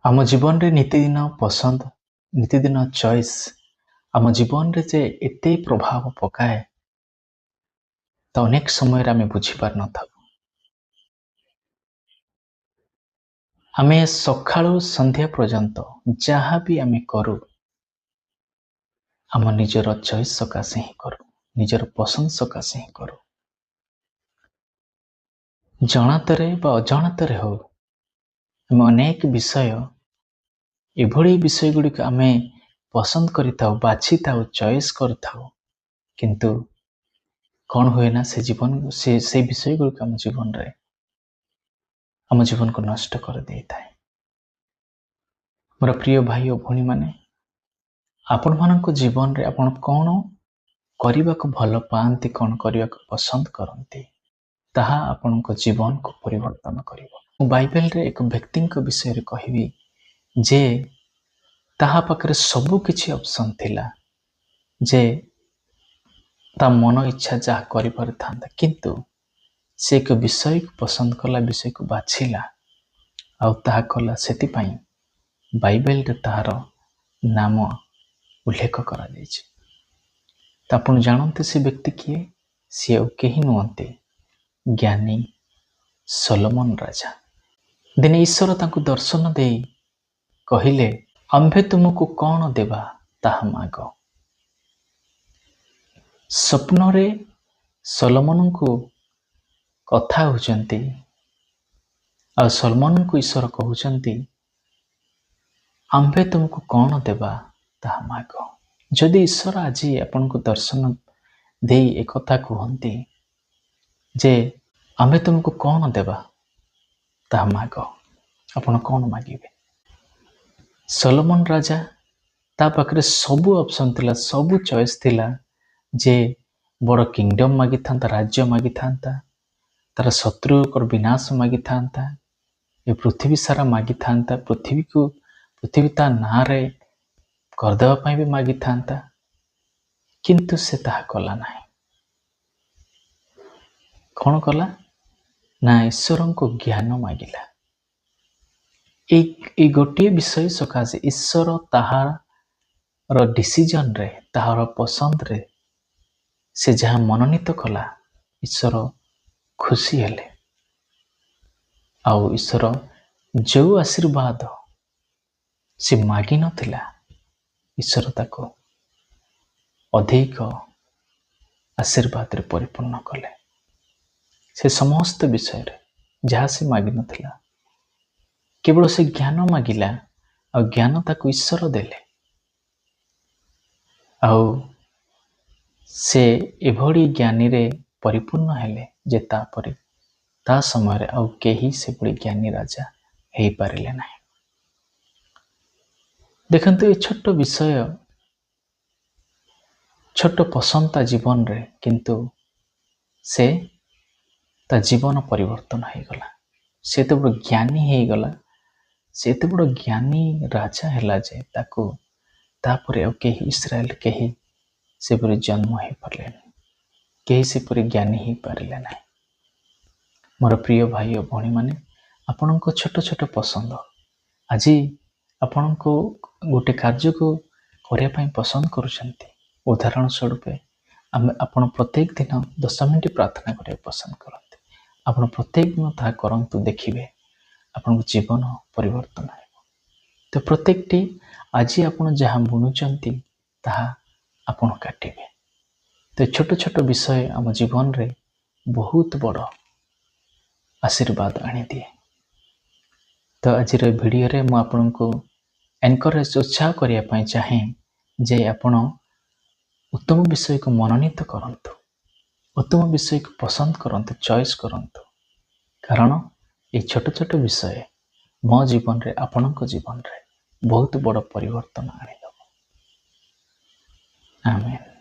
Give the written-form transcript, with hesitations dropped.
आम जीवन रे नीतिदिन पसंद नीतिदिन चॉइस आम जीवन रे जे एते प्रभाव पकाए तो अनेक समय रे आमे बुझी पार न था। आमे सकाळु संध्या पर्यंत जहाँ भी आमे करू आम निजर चॉइस सकाशे ही करू, निजर पसंद सकाशे ही करू। जनातरे बा अजाणतरे हो आमे अनेक विषय एभली विषय गुड़िक आमे पसंद करिताउ, बाछिताउ, चॉइस करताउ, किंतु कौन हुए ना से जीवन से विषय गुड़िक आम जीवन रे आम जीवन को नष्ट कर देता है। मोर प्रिय भाई और भौणी माने आपण मानक जीवन रे आपण कौन करने को भल पाती, कौन करने को पसंद करती, ताहा आपण जीवन को परिवर्तन करिवो। बाइबल रे एक व्यक्ति विषय रे कहबी जे ताहा पाखरे सबु किछि ऑप्शन थिला, जे ता मन इच्छा जहा करि परथांता, किंतु से एक विषय को पसंद कला, विषय को बाछिला आउ ताहा कला। सेति पई बाइबल रे ताहार नाम उल्लेख करा जायछि। त आपण जानते से व्यक्ति किए, से केही नुहंते ज्ञानी सोलोमन राजा। दिने ईश्वर तांको दर्शन दे कहिले, आम्भे तुमको कौन देवा ताहा माग। स्वप्न रे सोलोमन को कथा होचंती आ सोलोमन को ईश्वर कहउचंती आम्भे तुमको कौन देवा ताहा माग। जदि ईश्वर आज आपन को दर्शन दे एक कथा कहंती जे आम्भे तुमको कौन देवा ताहा माग, आपन कौन मागिबे। सोलोमन राजा ता पाखरे सबु ऑप्शन थिला, सबु चॉइस थिला, जे बड़ किंगडम मागी थांता, राज्य मागी थांता, तार शत्रु को विनाश मागी थांता, ये पृथ्वी सारा मागी थांता, पृथ्वी ता नारे करदेवा पाई भी मागी थांता, किंतु से ताहा कला नाही। कौन कला ना ईश्वर को ज्ञान मागिला। एक गोटे विषय सकाशे ईश्वर ताहार डिसीजन रे, ताहार पसंद रे से जहाँ मनोनीत कला, ईश्वर खुशी हेले। आउ ईश्वर जो आशीर्वाद से मागी नथिला, ईश्वर ताको अधिक आशीर्वाद रे परिपूर्ण कले। से समस्त विषय रे जहाँ से मागी नथिला, केवल से ज्ञान मागिला, आ ज्ञान ताको ईश्वर देले। आउ से एभली ज्ञानी रे परिपूर्ण हेले जे तापरे ता समय रे आउ केही से बड़ी ज्ञानी राजा हेई पारिले नाही। देखंतु ये छोट विषय, छोट पसंद ता जीवन रे, किंतु से ता जीवन परिवर्तन हो गला। से तो बड़ ज्ञानी हो गला, से तो बड़ ज्ञानी राजा हैला जे ताको तापरे आउ केही इस्राएल केही से परि जन्म हो पारे, केही से परि ज्ञानी हो पारिले नाही। मोर प्रिय भाई और भौणी माने आपण को छोट छोट पसंद आज आपण को गोटे कार्य को करने पाई पसंद करुछंती। उदाहरण स्वरूप आपण प्रत्येक दिन 10 मिनिट प्रार्थना करने पसंद करते, आपण प्रत्येक दिन ता करंतु, देखिबे आपण जीवन परिवर्तन हो। तो प्रत्येक टी आज आपण जहाँ बुणुचंती ताहा आपण काटिबे। तो छोट छोट विषय आम जीवन रे बहुत बड़ आशीर्वाद आनी दिए। तो आज वीडियो रे मु आपन को एनकरेज उत्साह करिया पाई चाहे जे आपण उत्तम विषय को मनोनीत करंतु, उत्तम विषय को पसंद करंतु, चॉइस करंतु, कारण ये छोट छोट विषय मो जीवन रे आपण को जीवन रे बहुत बड़ परिवर्तन आनी दबो। आमेन।